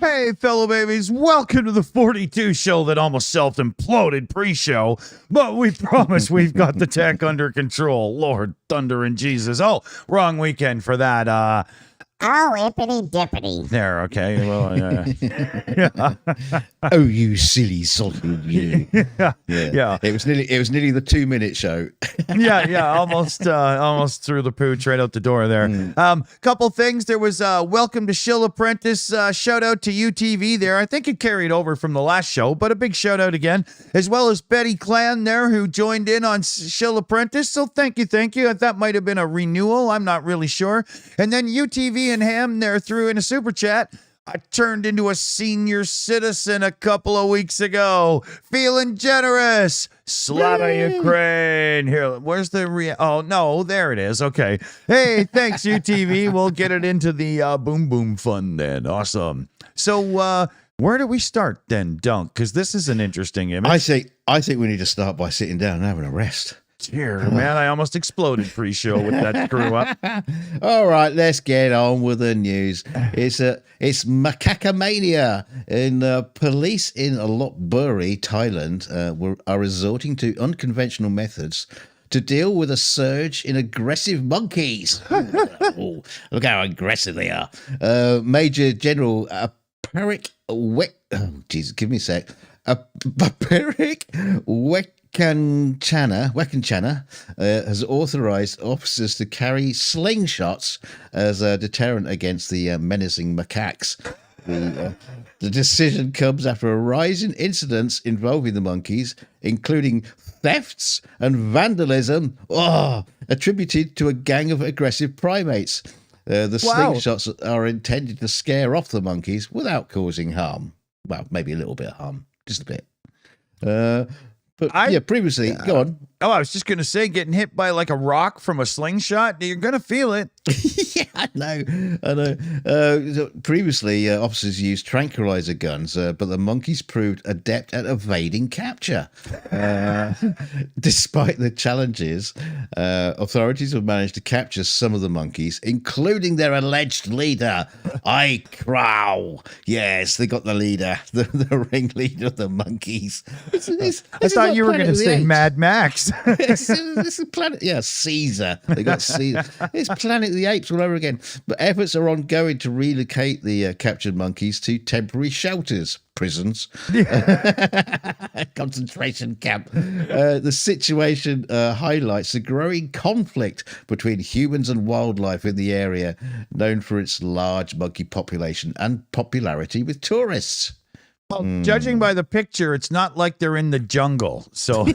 Hey, fellow babies, welcome to the 42 show that almost self-imploded pre-show, but we promise we've got the tech under control. Lord, thunder and Jesus. Oh, wrong weekend for that. Oh, hippity dippity. There, okay. Well, Oh, you silly sausage! You. yeah. It was nearly the 2-minute show. yeah, almost threw the pooch right out the door there. Couple things. There was welcome to Shill Apprentice. Shout out to UTV there. I think it carried over from the last show, but a big shout out again, as well as Betty Clan there who joined in on Shill Apprentice. So thank you. That might have been a renewal. I'm not really sure. And then UTV and Ham there threw in a super chat. I turned into a senior citizen a couple of weeks ago. Feeling generous. Slava Ukraine. Here, where's the oh, no, there it is. Okay. Hey, thanks, UTV. We'll get it into the Boom Boom Fund then. Awesome. So, where do we start then, Dunk? Because this is an interesting image. I think we need to start by sitting down and having a rest. Dear man, I almost exploded pre-show with that screw up. All right, let's get on with the news. It's Macacamania, and police in Lopburi, Thailand, are resorting to unconventional methods to deal with a surge in aggressive monkeys. Oh, look how aggressive they are. Major General Parik give me a sec. Parik Wakanchana has authorized officers to carry slingshots as a deterrent against the menacing macaques. The decision comes after a rise in incidents involving the monkeys, including thefts and vandalism, attributed to a gang of aggressive primates. Slingshots are intended to scare off the monkeys without causing harm. Well, maybe a little bit of harm, just a bit. Previously, go on. Oh, I was just going to say, getting hit by like a rock from a slingshot, you're going to feel it. Yeah, I know. Previously, officers used tranquilizer guns, but the monkeys proved adept at evading capture. Despite the challenges, authorities have managed to capture some of the monkeys, including their alleged leader, Crow. Yes, they got the leader, the ringleader of the monkeys. I thought you were going to say Mad Max. This is Planet, Caesar. They got Caesar. It's Planet of the Apes all over again. But efforts are ongoing to relocate the captured monkeys to temporary shelters, prisons, concentration camp. The situation highlights the growing conflict between humans and wildlife in the area, known for its large monkey population and popularity with tourists. Well, judging by the picture, it's not like they're in the jungle. So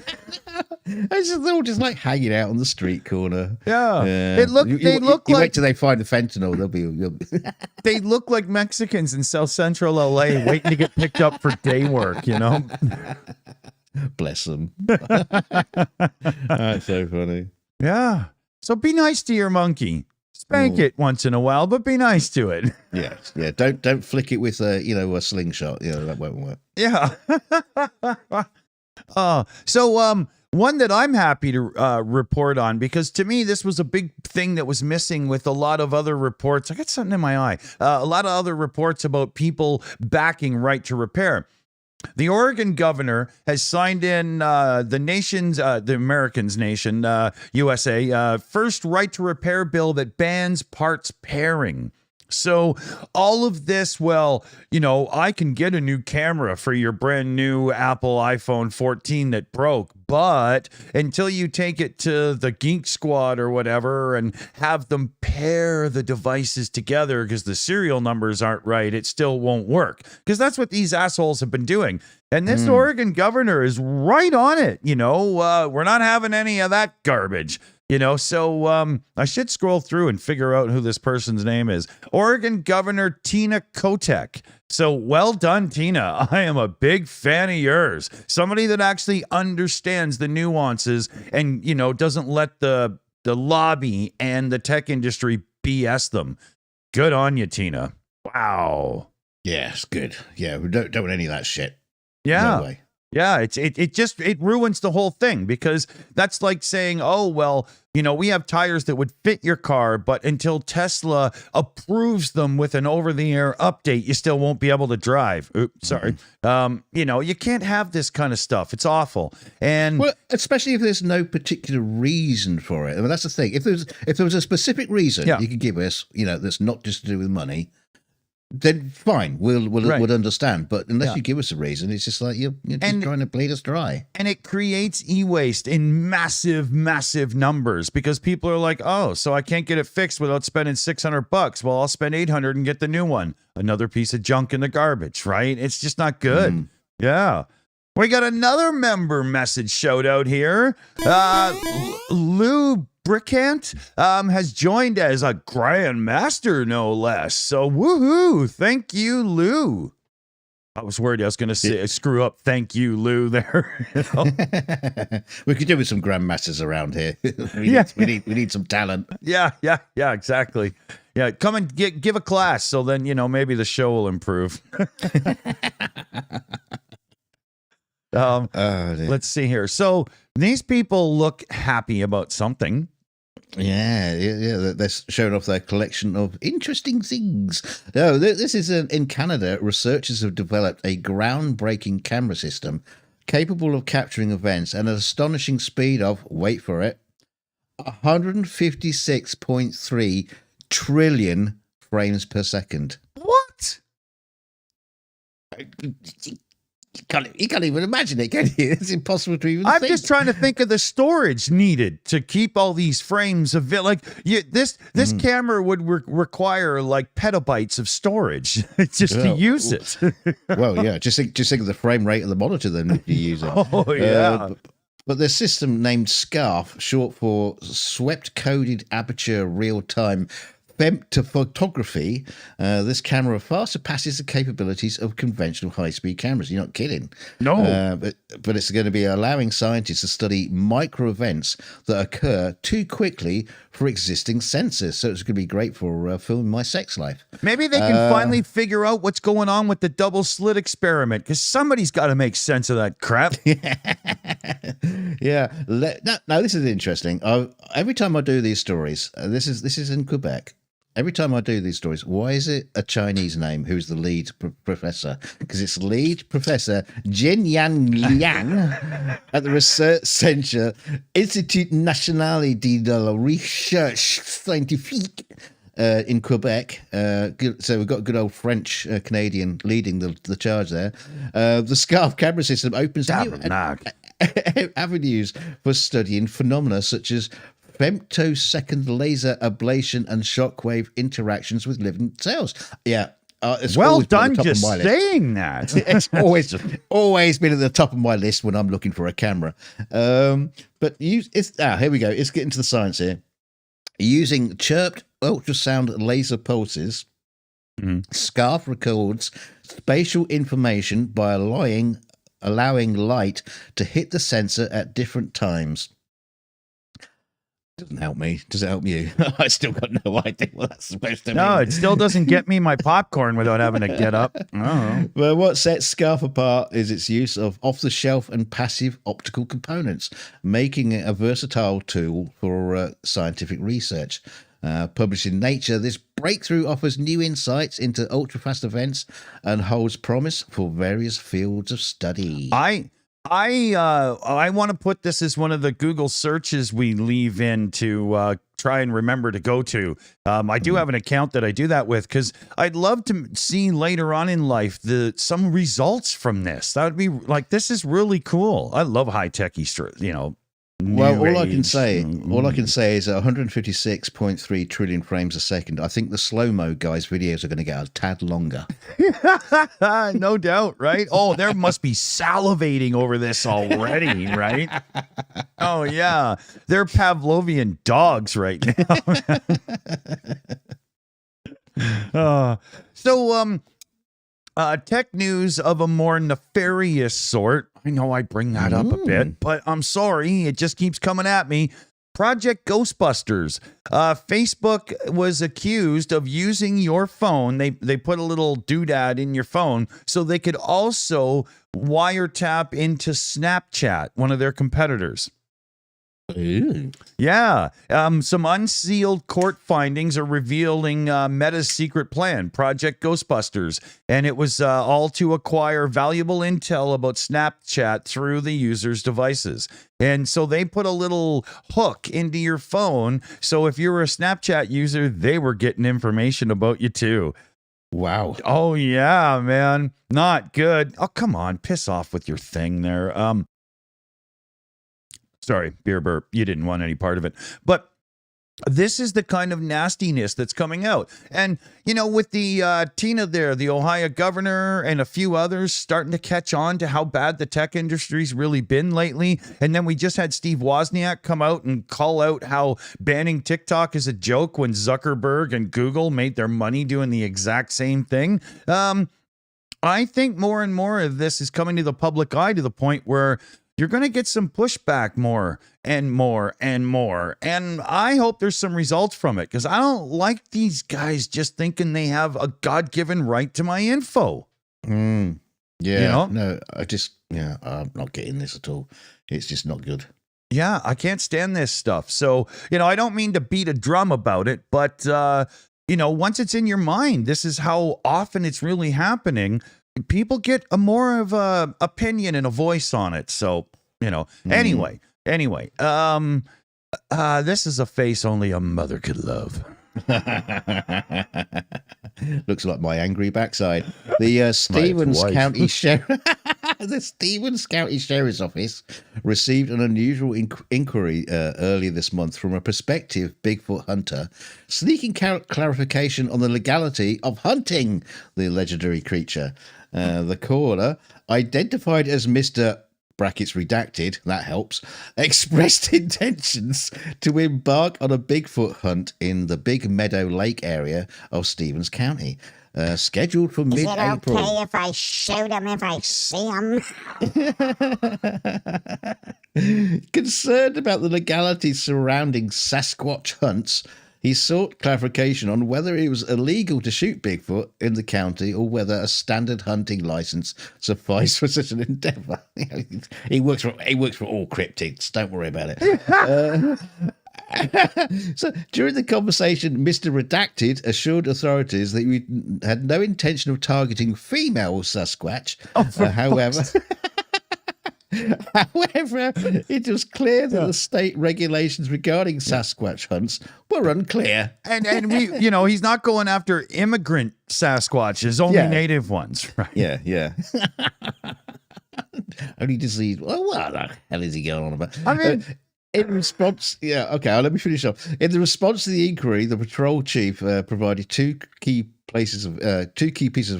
they're all just like hanging out on the street corner. Yeah. They look like, wait till they find the fentanyl. They'll be they look like Mexicans in South Central LA waiting to get picked up for day work, you know? Bless them. That's so funny. Yeah. So be nice to your monkey. Spank it once in a while, but be nice to it. Yeah. Don't flick it with a slingshot. That won't work. Yeah. So one that I'm happy to report on, because to me this was a big thing that was missing with a lot of other reports. I got something in my eye. A lot of other reports about people backing right to repair. The Oregon governor has signed in the Americans' nation, USA, first right to repair bill that bans parts pairing. So all of this, I can get a new camera for your brand new Apple iPhone 14 that broke, but until you take it to the Geek Squad or whatever and have them pair the devices together because the serial numbers aren't right, it still won't work. Because that's what these assholes have been doing. And this Oregon governor is right on it. We're not having any of that garbage. So I should scroll through and figure out who this person's name is. Oregon Governor Tina Kotek. So well done, Tina. I am a big fan of yours. Somebody that actually understands the nuances and, doesn't let the lobby and the tech industry BS them. Good on you, Tina. Wow. Yeah, it's good. Yeah, we don't want any of that shit. Yeah. No way. Yeah, it ruins the whole thing, because that's like saying, oh, well, We have tires that would fit your car, but until Tesla approves them with an over-the-air update, you still won't be able to drive. Oops, sorry. You can't have this kind of stuff. It's awful. And well, especially if there's no particular reason for it. I mean, that's the thing. If there was a specific reason you could give us, that's not just to do with money, then fine, we'll understand. But unless you give us a reason, it's just like you're just trying to bleed us dry. And it creates e-waste in massive, massive numbers because people are like, oh, so I can't get it fixed without spending $600. Well, I'll spend $800 and get the new one. Another piece of junk in the garbage, right? It's just not good. Yeah. We got another member message shout out here. Lou Brickant has joined as a grandmaster, no less. So woohoo! Thank you, Lou. I was worried I was going to say screw up. Thank you, Lou. There. We could do with some grandmasters around here. we need some talent. Yeah, exactly. Yeah, come and give a class, so then maybe the show will improve. Let's see here. So these people look happy about something. Yeah. They're showing off their collection of interesting things. No, this is in Canada. Researchers have developed a groundbreaking camera system capable of capturing events at an astonishing speed of, wait for it, 156.3 trillion frames per second. What? You can't even imagine it, can you? It's impossible to even I'm think. just trying to think of the storage needed to keep all these frames of it. Like this camera would require like petabytes of storage just to use it. Well, yeah, just think of the frame rate of the monitor then you're using. Oh, yeah. But the system named SCARF, short for Swept Coded Aperture Real Time Femtophotography, this camera far surpasses the capabilities of conventional high-speed cameras. You're not kidding. No. But it's going to be allowing scientists to study micro events that occur too quickly for existing sensors. So it's going to be great for filming my sex life. Maybe they can finally figure out what's going on with the double slit experiment, because somebody's got to make sense of that crap. Yeah. Now, this is interesting. Every time I do these stories, this is in Quebec. Every time I do these stories, why is it a Chinese name who's the lead professor? Because it's lead professor Jin Yan Liang at the Research Centre Institut National de la Recherche Scientifique in Quebec. So we've got good old French Canadian leading the charge there. The SCARF camera system opens new avenues for studying phenomena such as femtosecond laser ablation and shockwave interactions with living cells. Yeah. It's well done just saying that. It's always been at the top of my list when I'm looking for a camera. But here we go. Let's get into the science here. Using chirped ultrasound laser pulses, SCARF records spatial information by allowing light to hit the sensor at different times. Doesn't help me. Does it help you? I still got no idea what that's supposed to mean. No, it still doesn't get me my popcorn without having to get up. Oh. Well, what sets SCARF apart is its use of off-the-shelf and passive optical components, making it a versatile tool for scientific research. Published in Nature, this breakthrough offers new insights into ultra-fast events and holds promise for various fields of study. I want to put this as one of the Google searches we leave in to try and remember to go to. I do have an account that I do that with because I'd love to see later on in life some results from this. That would be like, this is really cool. I love high-techy, Well, all I can say is 156.3 trillion frames a second. I think the slow-mo guys' videos are going to get a tad longer. No doubt, right? Oh, there must be salivating over this already, right? Oh, yeah. They're Pavlovian dogs right now. Tech news of a more nefarious sort. I know I bring that up a bit, but I'm sorry. It just keeps coming at me. Project Ghostbusters. Facebook was accused of using your phone. They put a little doodad in your phone so they could also wiretap into Snapchat, one of their competitors. Ooh. Yeah. Some unsealed court findings are revealing Meta's secret plan, Project Ghostbusters. And it was all to acquire valuable intel about Snapchat through the user's devices. And so they put a little hook into your phone. So if you were a Snapchat user, they were getting information about you too. Wow. Oh, yeah, man. Not good. Oh, come on. Piss off with your thing there. Sorry, beer burp. You didn't want any part of it. But this is the kind of nastiness that's coming out. And, you know, with the Tina there, the Ohio governor and a few others starting to catch on to how bad the tech industry's really been lately. And then we just had Steve Wozniak come out and call out how banning TikTok is a joke when Zuckerberg and Google made their money doing the exact same thing. I think more and more of this is coming to the public eye to the point where you're going to get some pushback more and more and more. And I hope there's some results from it because I don't like these guys just thinking they have a God-given right to my info. Yeah. You know? No, I'm not getting this at all. It's just not good. Yeah, I can't stand this stuff. So, you know, I don't mean to beat a drum about it, but, you know, once it's in your mind, this is how often it's really happening. People get a more of a opinion and a voice on it. So, you know, anyway, this is a face only a mother could love. Looks like my angry backside. The Stevens County Sheriff, the Stevens County Sheriff's Office received an unusual inquiry earlier this month from a prospective Bigfoot hunter, seeking clarification on the legality of hunting the legendary creature. The caller, identified as Mr. brackets redacted, that helps, expressed intentions to embark on a Bigfoot hunt in the Big Meadow Lake area of Stevens County, scheduled for mid-April. Is it okay if I shoot him if I see him? Concerned about the legalities surrounding Sasquatch hunts, he sought clarification on whether it was illegal to shoot Bigfoot in the county or whether a standard hunting license sufficed for such an endeavor. He works for all cryptids. Don't worry about it. So during the conversation, Mr. Redacted assured authorities that he had no intention of targeting female Sasquatch. However, it was clear that the state regulations regarding Sasquatch hunts were unclear. And we, you know, he's not going after immigrant Sasquatches, only native ones, right? Yeah. Only disease. Well, what the hell is he going on about? I mean, in response, let me finish off. In the response to the inquiry, the patrol chief provided two key pieces of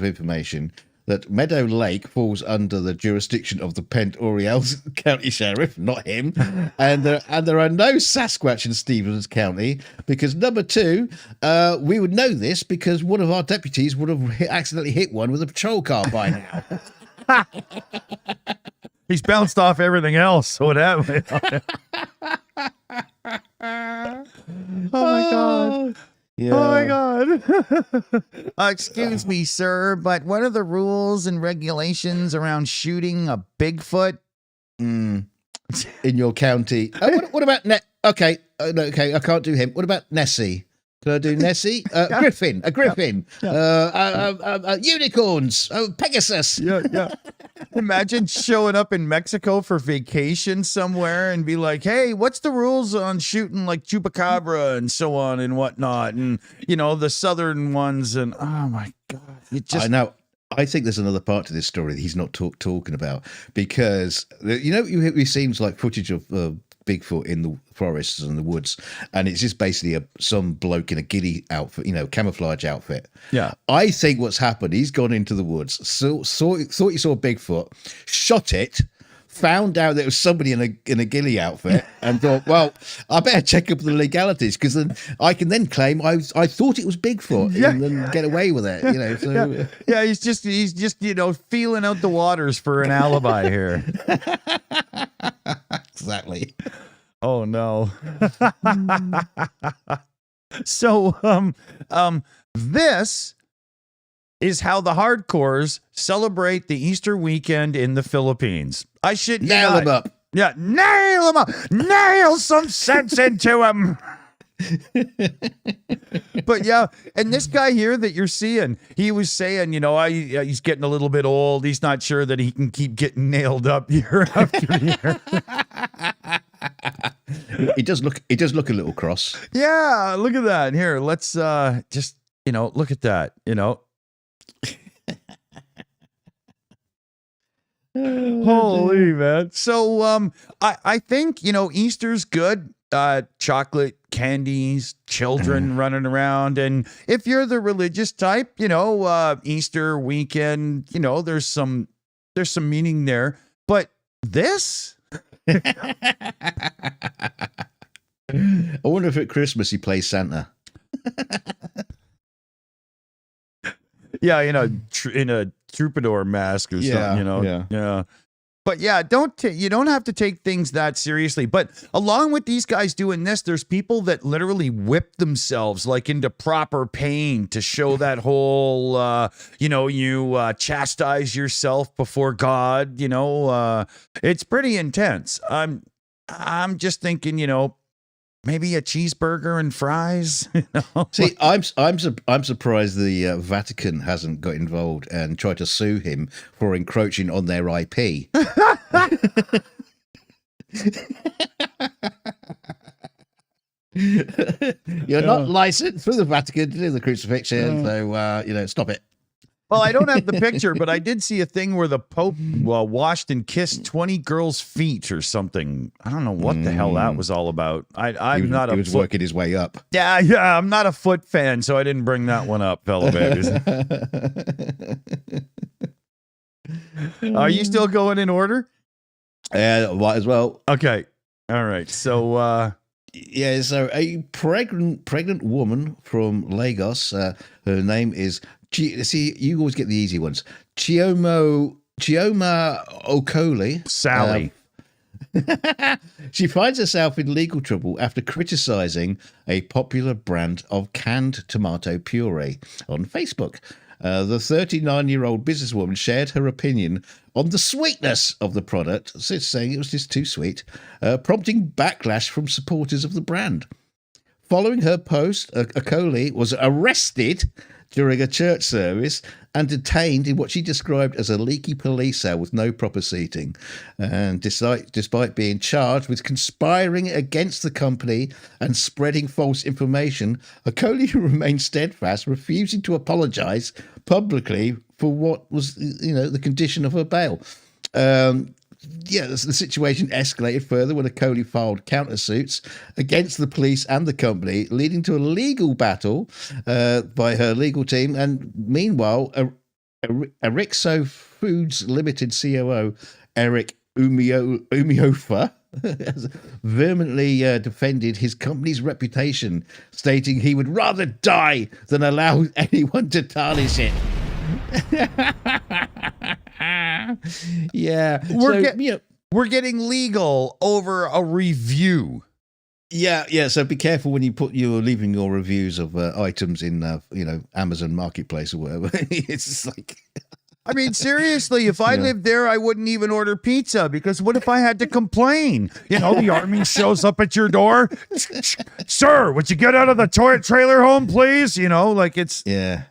information. That Meadow Lake falls under the jurisdiction of the Pent Oriel County Sheriff, not him, and there are no Sasquatch in Stevens County because number two, we would know this because one of our deputies would have accidentally hit one with a patrol car by now. He's bounced off everything else, so it happened. Oh my God. Yeah. Oh my God. Excuse me, sir, but what are the rules and regulations around shooting a Bigfoot? In your county. What about Okay, I can't do him. What about Nessie? Can I do Nessie? Griffin, a griffin. Unicorns, Pegasus. Yeah. Imagine showing up in Mexico for vacation somewhere and be like, hey, what's the rules on shooting like chupacabra and so on and whatnot? And, you know, the southern ones. And oh my God. I know. I think there's another part to this story that he's not talking about because, you know, it seems like footage of Bigfoot in the forests and the woods, and it's just basically some bloke in a ghillie outfit, you know, camouflage outfit. Yeah, I think what's happened, he's gone into the woods, thought he saw Bigfoot, shot it, found out that it was somebody in a ghillie outfit, and thought, well, I better check up the legalities because then I can then claim I thought it was Bigfoot and then get away with it. You know, so he's just you know, feeling out the waters for an alibi here. Exactly. Oh no. So this is how the hardcores celebrate the Easter weekend in the Philippines. I should nail them up. Yeah, nail him up. Nail some sense into him. But yeah, and this guy here that you're seeing, he was saying, he's getting a little bit old. He's not sure that he can keep getting nailed up year after year. He does look a little cross. Yeah, look at that. Here, let's just, look at that, Holy man. So I think, Easter's good. Chocolate, candies, children running around. And if you're the religious type, Easter weekend, there's some meaning there. But this? I wonder if at Christmas he plays Santa. Yeah, in a troubadour mask or something, Yeah. But yeah, you don't have to take things that seriously. But along with these guys doing this, there's people that literally whip themselves like into proper pain to show that whole, you chastise yourself before God. It's pretty intense. I'm just thinking, maybe a cheeseburger and fries. See, I'm surprised the Vatican hasn't got involved and tried to sue him for encroaching on their IP. You're not licensed for the Vatican to do the crucifixion, so stop it. Well, I don't have the picture, but I did see a thing where the Pope washed and kissed 20 girls' feet or something. I don't know what the hell that was all about. He was working his way up. Yeah, I'm not a foot fan, so I didn't bring that one up, fellow babies. Are you still going in order? Yeah, might as well. Okay. All right. So, so a pregnant woman from Lagos, her name is... See, you always get the easy ones. Chioma Okoli. Sally. She finds herself in legal trouble after criticizing a popular brand of canned tomato puree on Facebook. The 39-year-old businesswoman shared her opinion on the sweetness of the product, saying it was just too sweet, prompting backlash from supporters of the brand. Following her post, Okoli was arrested during a church service and detained in what she described as a leaky police cell with no proper seating. And despite being charged with conspiring against the company and spreading false information, Okoli remained steadfast, refusing to apologize publicly for what was, the condition of her bail. The situation escalated further when Okoli filed countersuits against the police and the company, leading to a legal battle by her legal team. And meanwhile, Erixo Foods Limited COO Eric Umiofa has vehemently defended his company's reputation, stating he would rather die than allow anyone to tarnish it. Yeah, we're getting legal over a review. Yeah. So be careful when you're leaving your reviews of items in Amazon Marketplace or whatever. It's just like, I mean, seriously, if I lived there, I wouldn't even order pizza because what if I had to complain? The army shows up at your door. Sir, would you get out of the trailer home, please? It's yeah.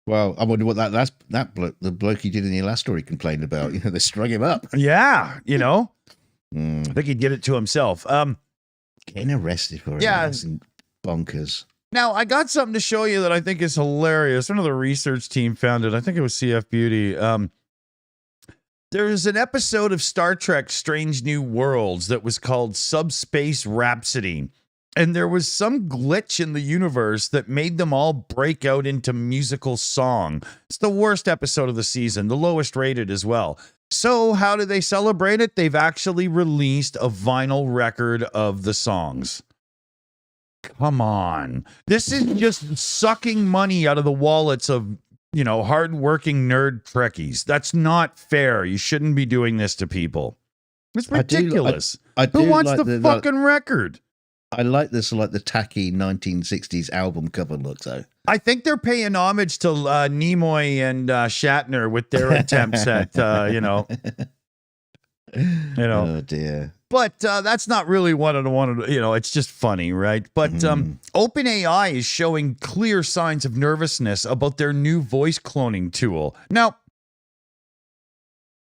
Well, I wonder what the bloke he did in the last story complained about. They strung him up. Yeah, I think he'd get it to himself. Getting arrested for it. Yeah. Bonkers. Now, I got something to show you that I think is hilarious. One of the research team found it. I think it was CF Beauty. There's an episode of Star Trek Strange New Worlds that was called Subspace Rhapsody. And there was some glitch in the universe that made them all break out into musical song. It's the worst episode of the season, the lowest rated as well. So how do they celebrate it? They've actually released a vinyl record of the songs. Come on. This is just sucking money out of the wallets of, hardworking nerd Trekkies. That's not fair. You shouldn't be doing this to people. It's ridiculous. Who wants like the fucking record? I like this, like the tacky 1960s album cover look, though. I think they're paying homage to Nimoy and Shatner with their attempts at, Oh dear. But that's not really what I wanted to, it's just funny, right? But OpenAI is showing clear signs of nervousness about their new voice cloning tool. Now,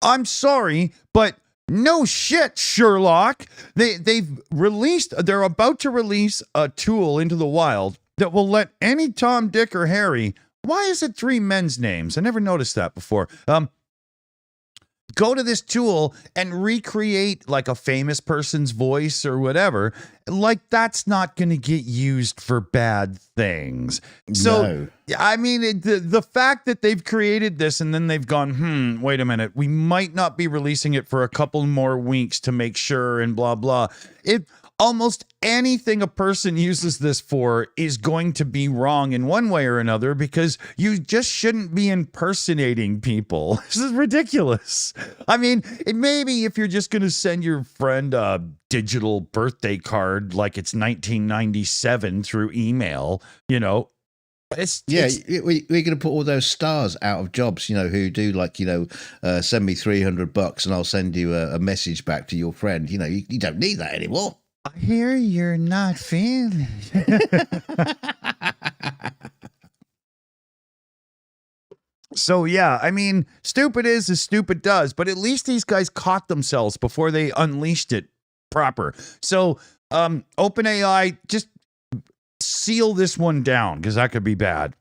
I'm sorry, but no shit, Sherlock. They're about to release a tool into the wild that will let any Tom, Dick, or Harry. Why is it 3 men's names? I never noticed that before. Go to this tool and recreate like a famous person's voice or whatever. Like, that's not going to get used for bad things. So, No. I mean, the fact that they've created this and then they've gone, wait a minute, we might not be releasing it for a couple more weeks to make sure and blah, blah. Almost anything a person uses this for is going to be wrong in one way or another, because you just shouldn't be impersonating people. This is ridiculous. I mean, maybe if you're just going to send your friend a digital birthday card like it's 1997 through email, we're going to put all those stars out of jobs, who do like, send me $300 and I'll send you a message back to your friend. You don't need that anymore. I hear you're not feeling. So, yeah, I mean, stupid is as stupid does, but at least these guys caught themselves before they unleashed it proper. So, OpenAI, just seal this one down, because that could be bad.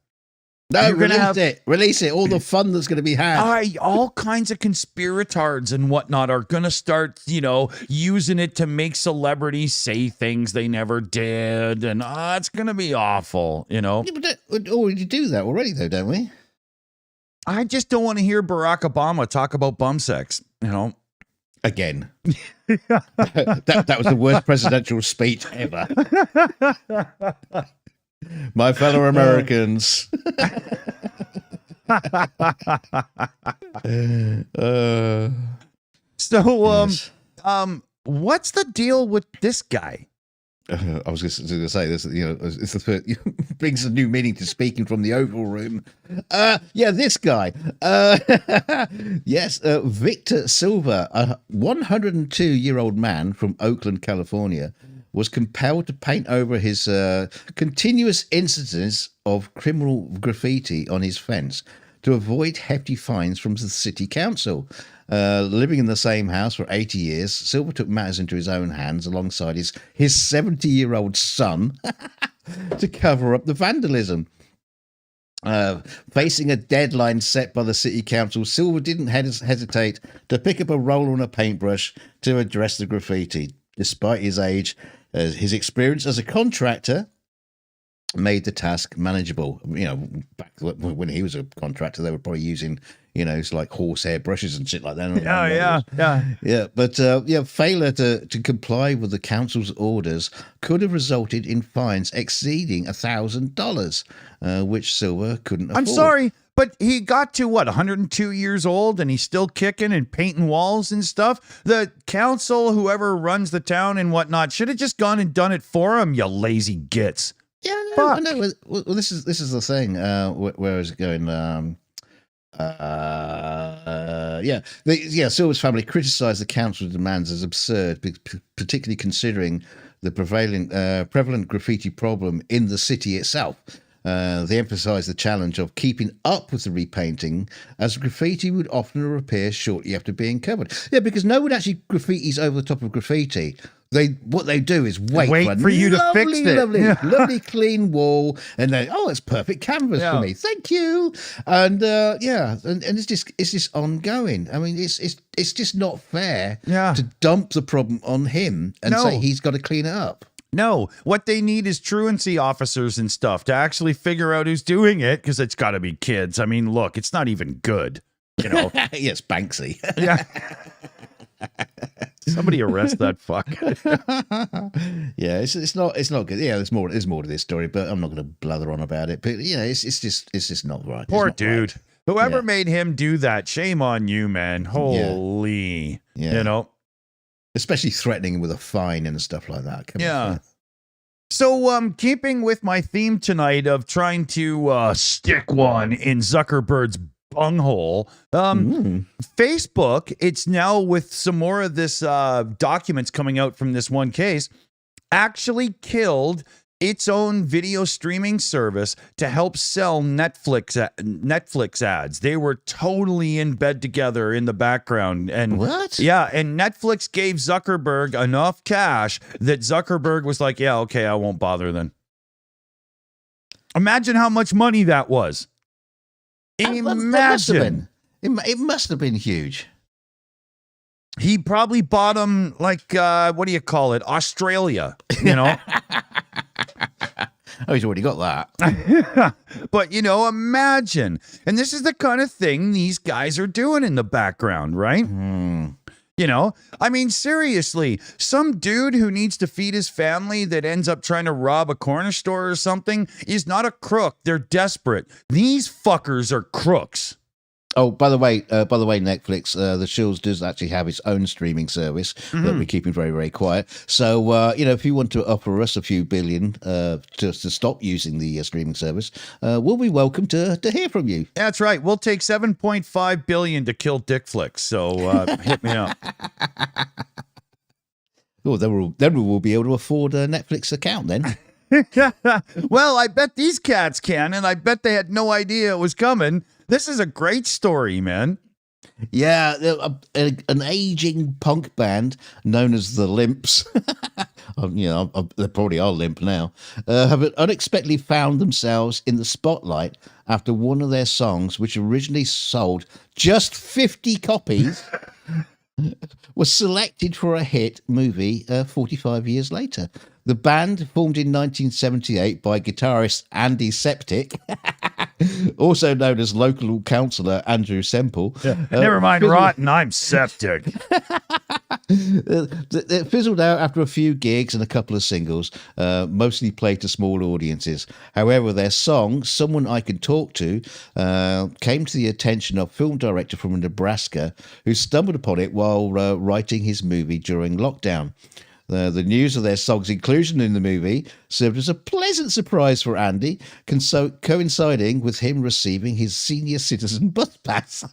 No, release it. All the fun that's going to be had. All kinds of conspiratards and whatnot are going to start, using it to make celebrities say things they never did. And it's going to be awful, Yeah, but we already do that already, though, don't we? I just don't want to hear Barack Obama talk about bum sex, Again. that was the worst presidential speech ever. My fellow Americans. Yes. What's the deal with this guy? I was going to say this, it's the first, brings a new meaning to speaking from the Oval Room. This guy. Yes, Victor Silva, a 102-year-old man from Oakland, California, was compelled to paint over his continuous incidents of criminal graffiti on his fence to avoid hefty fines from the city council. Living in the same house for 80 years, Silva took matters into his own hands alongside his 70-year-old son to cover up the vandalism. Facing a deadline set by the city council, Silva didn't hesitate to pick up a roller and a paintbrush to address the graffiti. Despite his age, his experience as a contractor made the task manageable. Back when he was a contractor, they were probably using, it's like horsehair brushes and shit like that. Yeah. But failure to comply with the council's orders could have resulted in fines exceeding $1,000, which Silva couldn't afford. I'm sorry, but he got to 102 years old and he's still kicking and painting walls and stuff. The council, whoever runs the town and whatnot, should have just gone and done it for him, you lazy gits. Yeah, no. Well, this is the thing. Where is it going? Silva's family criticised the council's demands as absurd, particularly considering the prevalent graffiti problem in the city itself. They emphasised the challenge of keeping up with the repainting, as graffiti would often appear shortly after being covered. Yeah, because no one actually graffitis over the top of graffiti. What they do is wait for you to fix it. Lovely clean wall, and then it's perfect canvas for me. Thank you. And and it's just ongoing. I mean, it's just not fair to dump the problem on him and say he's got to clean it up. No, what they need is truancy officers and stuff to actually figure out who's doing it, because it's got to be kids. I mean, look, it's not even good. Yes, Banksy. Yeah. Somebody arrest that fuck. Yeah, it's not good. Yeah, there's more to this story, but I'm not going to blather on about it. But it's just not right. Poor dude. Right. Whoever made him do that, shame on you, man. Holy. Yeah. Especially threatening him with a fine and stuff like that. Come on. So, keeping with my theme tonight of trying to stick one in Zuckerberg's bunghole. Facebook, it's now with some more of this documents coming out from this one case, actually killed its own video streaming service to help sell Netflix ads. They were totally in bed together in the background. And what? Yeah, and Netflix gave Zuckerberg enough cash that Zuckerberg was like, yeah, okay, I won't bother then. Imagine how much money that was. Imagine. It must have been huge. He probably bought them like, what do you call it? Australia, you know? Oh, he's already got that. But, you know, imagine. And this is the kind of thing these guys are doing in the background, right? You know, I mean, seriously, some dude who needs to feed his family that ends up trying to rob a corner store or something is not a crook. They're desperate. These fuckers are crooks. Oh, by the way, Netflix, the Shills does actually have its own streaming service that we're keeping very, very quiet. So, you know, if you want to offer us a few billion to stop using the streaming service, we'll be welcome to hear from you. That's right. We'll take $7.5 billion to kill Dick Flicks. So hit me up. Oh, then we will be able to afford a Netflix account then. Well, I bet these cats can, and I bet they had no idea it was coming. This is a great story, man. Yeah, an aging punk band known as the Limps, you know, they probably are limp now, have unexpectedly found themselves in the spotlight after one of their songs, which originally sold just 50 copies, was selected for a hit movie 45 years later. The band, formed in 1978 by guitarist Andy Septic, also known as local councillor Andrew Semple. Never mind rotten, I'm septic. It fizzled out after a few gigs and a couple of singles, mostly played to small audiences. However, their song, Someone I Can Talk To, came to the attention of a film director from Nebraska who stumbled upon it while writing his movie during lockdown. The news of their song's inclusion in the movie served as a pleasant surprise for Andy, coinciding with him receiving his senior citizen bus pass.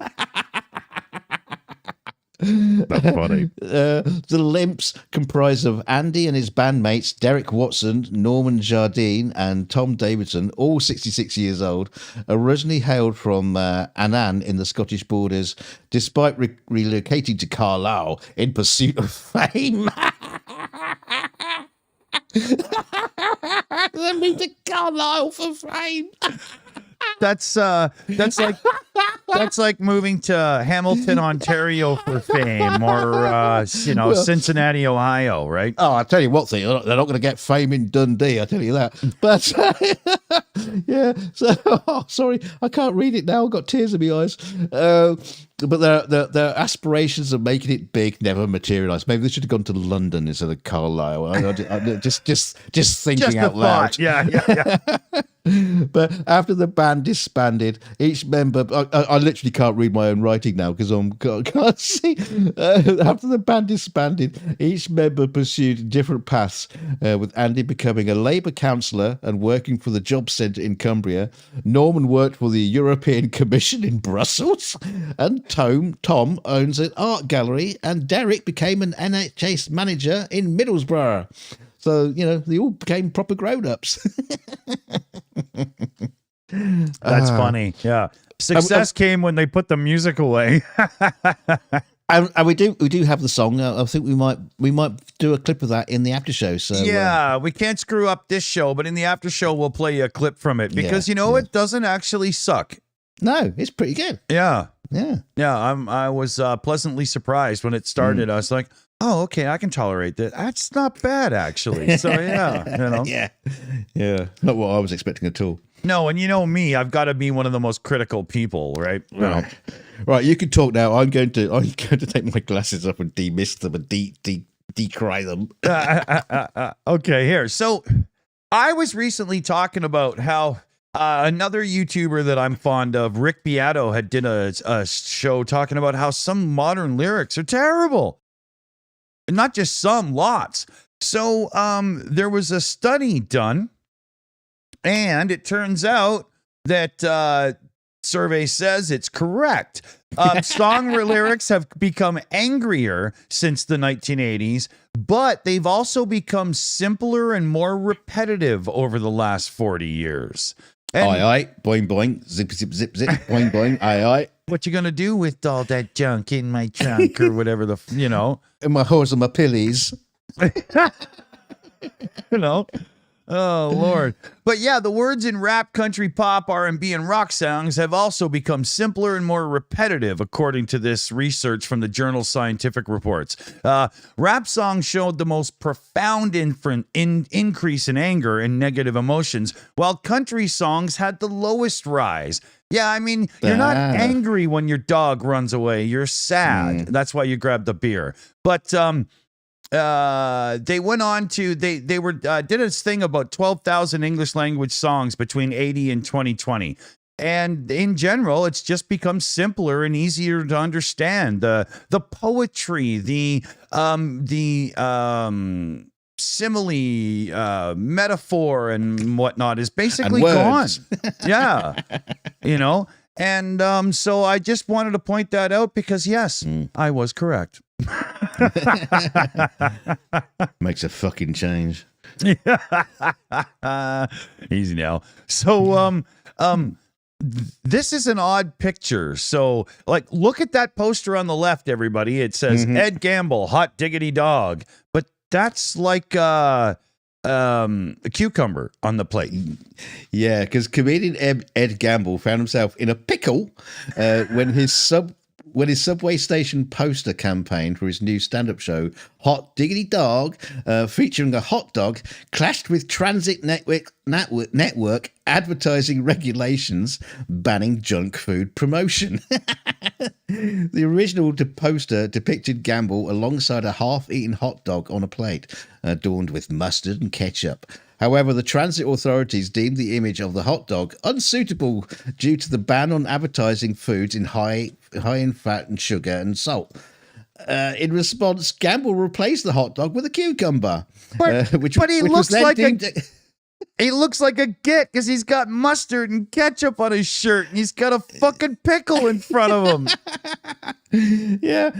That's funny. The Limps, comprised of Andy and his bandmates Derek Watson, Norman Jardine, and Tom Davidson, all 66 years old, originally hailed from Annan in the Scottish borders, despite relocating to Carlisle in pursuit of fame. They moved to Carlisle for fame. That's like moving to Hamilton, Ontario for fame, or Cincinnati, Ohio, right? Oh, I tell you what, they're not going to get fame in Dundee. I tell you that. But yeah, so sorry, I can't read it now. I've got tears in my eyes. But their aspirations of making it big never materialised. Maybe they should have gone to London instead of Carlisle. I just thinking out loud. Yeah. But after the band disbanded, each member, I literally can't read my own writing now because I can't see. After the band disbanded, each member pursued different paths, with Andy becoming a Labour councillor and working for the Job Centre in Cumbria. Norman worked for the European Commission in Brussels, and Tom owns an art gallery, and Derek became an NHS manager in Middlesbrough. So, you know, they all became proper grown-ups. That's funny. Yeah. Success came when they put the music away. And we do have the song. I think we might do a clip of that in the after show. So yeah, we can't screw up this show, but in the after show we'll play you a clip from it because it doesn't actually suck. No, it's pretty good. Yeah. Yeah. I was pleasantly surprised when it started. I was like, oh, okay, I can tolerate that. That's not bad, actually. So, yeah, Yeah. Not what I was expecting at all. No, and you know me, I've got to be one of the most critical people, right? Right, you can talk now. I'm going to take my glasses off and demist them and decry them. Okay, here. So, I was recently talking about how another YouTuber that I'm fond of, Rick Beato, had did a show talking about how some modern lyrics are terrible. Not just some, lots. So there was a study done, and it turns out that survey says it's correct. Song lyrics have become angrier since the 1980s, but they've also become simpler and more repetitive over the last 40 years. And Aye, aye, boing, boing, zip, zip, zip, zip, boing, boing, aye, aye. what you gonna do with all that junk in my trunk or whatever And my horse and my pillies. you know. Oh Lord. But yeah, the words in rap, country, pop, R&B, and rock songs have also become simpler and more repetitive, according to this research from the journal Scientific Reports. Rap songs showed the most profound increase in anger and negative emotions, while country songs had the lowest rise. Yeah, I mean, you're not angry when your dog runs away. You're sad. That's why you grab the beer. But they went on to they were did a thing about 12,000 English language songs between 80 and 2020, and in general it's just become simpler and easier to understand. The poetry, the simile, metaphor and whatnot is basically gone. Yeah. And so I just wanted to point that out because yes, I was correct. Makes a fucking change. Easy now. So this is an odd picture. So like look at that poster on the left, everybody. It says Ed Gamble, hot diggity dog. But that's like a cucumber on the plate. Yeah, because comedian Ed Gamble found himself in a pickle when his Subway station poster campaign for his new stand-up show, Hot Diggity Dog, featuring a hot dog, clashed with Transit Network advertising regulations banning junk food promotion. The original poster depicted Gamble alongside a half-eaten hot dog on a plate, adorned with mustard and ketchup. However, the transit authorities deemed the image of the hot dog unsuitable due to the ban on advertising foods high in fat and sugar and salt. In response, Gamble replaced the hot dog with a cucumber, but he looks like he looks like a git because he's got mustard and ketchup on his shirt and he's got a fucking pickle in front of him. Yeah,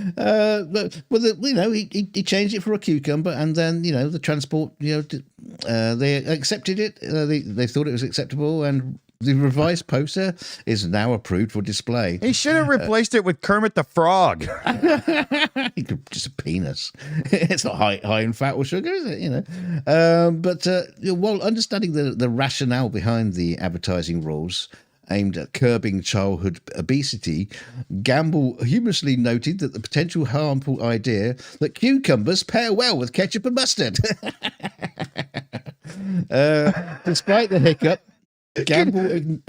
he changed it for a cucumber, and then the transport, they accepted it. They thought it was acceptable, and the revised poster is now approved for display. He should have replaced it with Kermit the Frog. Just a penis. It's not high in fat or sugar, is it? But while understanding the rationale behind the advertising rules aimed at curbing childhood obesity, Gamble humorously noted that the potential harmful idea that cucumbers pair well with ketchup and mustard. Despite the hiccup, Gamble.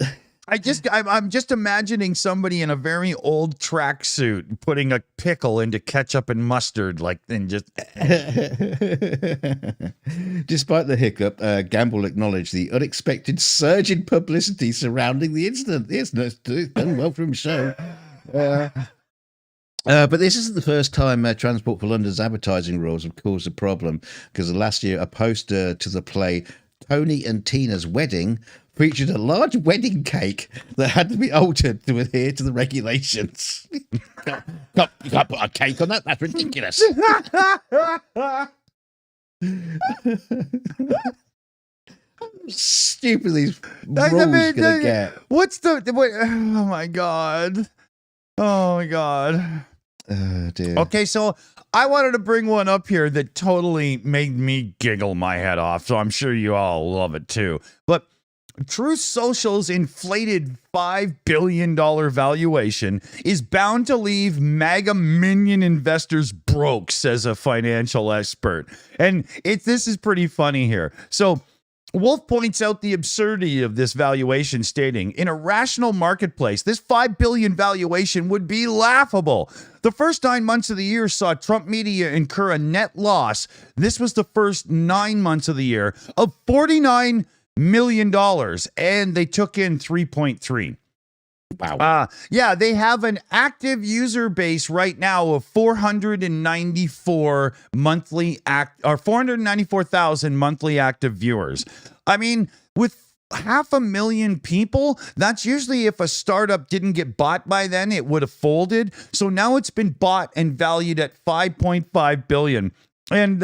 I'm just imagining somebody in a very old tracksuit putting a pickle into ketchup and mustard, Despite the hiccup, Gamble acknowledged the unexpected surge in publicity surrounding the incident. Yes, no, it's done well for himself. But this isn't the first time Transport for London's advertising rules have caused a problem, because last year a poster to the play Tony and Tina's Wedding featured a large wedding cake that had to be altered to adhere to the regulations. You can't put a cake on that. That's ridiculous. How stupid these rules gonna get. Oh my god. Oh my god. Oh dear. Okay, so I wanted to bring one up here that totally made me giggle my head off, so I'm sure you all love it too. But Truth Social's inflated $5 billion valuation is bound to leave MAGA minion investors broke, says a financial expert. And this is pretty funny here. So Wolf points out the absurdity of this valuation, stating, in a rational marketplace, this $5 billion valuation would be laughable. The first 9 months of the year saw Trump media incur a net loss. This was the first 9 months of the year of $49 million, and they took in 3.3. Wow. Yeah, they have an active user base right now of 494,000 monthly active viewers. I mean, with 500,000 people. That's usually if a startup didn't get bought by then, it would have folded. So now it's been bought and valued at 5.5 billion. And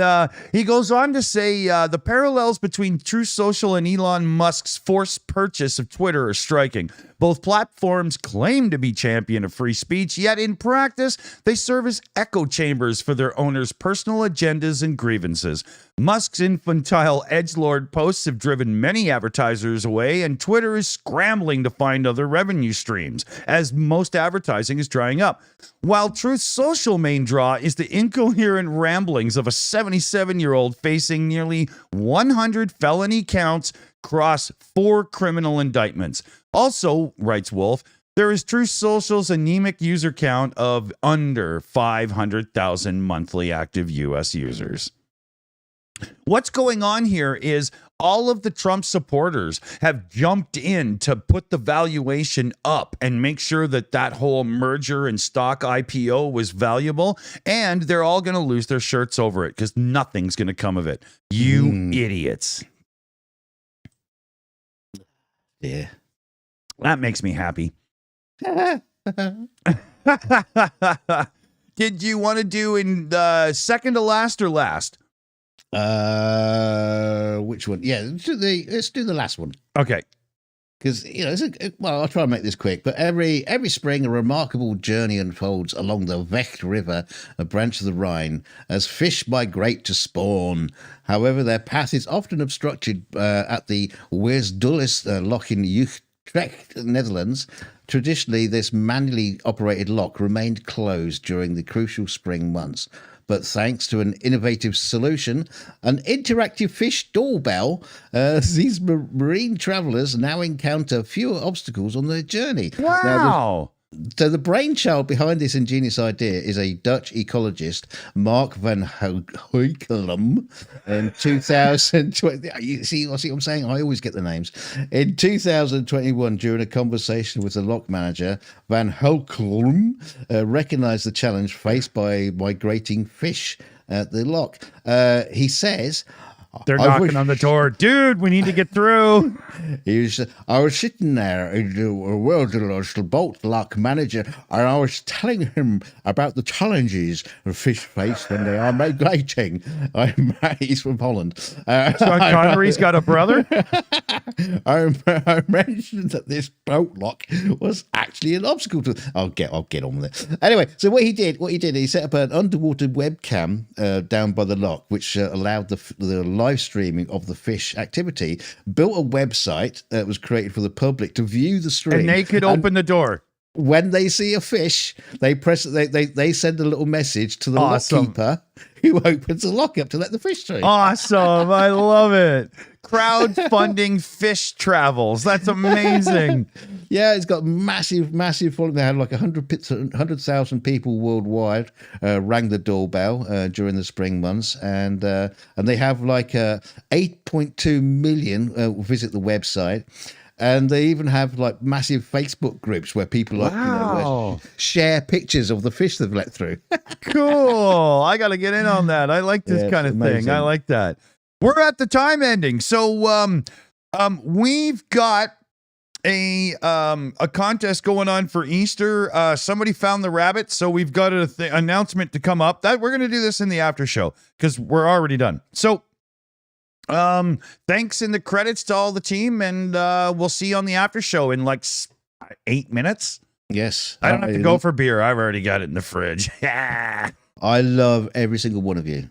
he goes on to say the parallels between Truth Social and Elon Musk's forced purchase of Twitter are striking. Both platforms claim to be champion of free speech, yet in practice, they serve as echo chambers for their owners' personal agendas and grievances. Musk's infantile edgelord posts have driven many advertisers away, and Twitter is scrambling to find other revenue streams, as most advertising is drying up. While Truth Social main draw is the incoherent ramblings of a 77-year-old facing nearly 100 felony counts across 4 criminal indictments. Also, writes Wolf, there is Truth Social's anemic user count of under 500,000 monthly active U.S. users. What's going on here is all of the Trump supporters have jumped in to put the valuation up and make sure that that whole merger and stock IPO was valuable, and they're all going to lose their shirts over it because nothing's going to come of it. You idiots. Yeah. That makes me happy. Did you want to do in second to last or last? Which one? Yeah, let's do the last one. Okay. Because, well, I'll try and make this quick, but every spring a remarkable journey unfolds along the Vecht River, a branch of the Rhine, as fish migrate to spawn. However, their path is often obstructed at the Weersdullis lock in Utrecht, Netherlands. Traditionally, this manually operated lock remained closed during the crucial spring months. But thanks to an innovative solution, an interactive fish doorbell, these marine travelers now encounter fewer obstacles on their journey. Wow. So the brainchild behind this ingenious idea is a Dutch ecologist, Mark van Huikelum, in 2020. You see what I'm saying? I always get the names. In 2021, during a conversation with the lock manager, van Huikelum recognized the challenge faced by migrating fish at the lock. He says, they're knocking on the door. Dude, we need to get through. I was sitting there in the world boat lock manager, and I was telling him about the challenges fish face when they are migrating. He's from Holland. Sean Connery's got a brother? I mentioned that this boat lock was actually an obstacle to. I'll get on with it. Anyway, so what he did, he set up an underwater webcam down by the lock, which allowed the live streaming of the fish activity, built a website that was created for the public to view the stream. And they could open the door. When they see a fish, they send a little message to the lockkeeper who opens the lock up to let the fish through. Awesome. I love it. Crowdfunding fish travels. That's amazing. Yeah, it's got massive following. They had like 100,000 people worldwide rang the doorbell during the spring months, and they have like 8.2 million visit the website. And they even have like massive Facebook groups where people share pictures of the fish they've let through. Cool. I got to get in on that. I like this kind of thing. I like that. We're at the time ending. So we've got a contest going on for Easter. Somebody found the rabbit, so we've got an announcement to come up. That we're going to do this in the after show because we're already done. So thanks in the credits to all the team, and we'll see you on the after show in like 8 minutes. Yes. I don't have to go for beer. I've already got it in the fridge. I love every single one of you,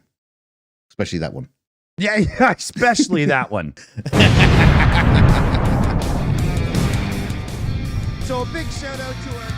especially that one. Yeah, especially that one. So a big shout out to our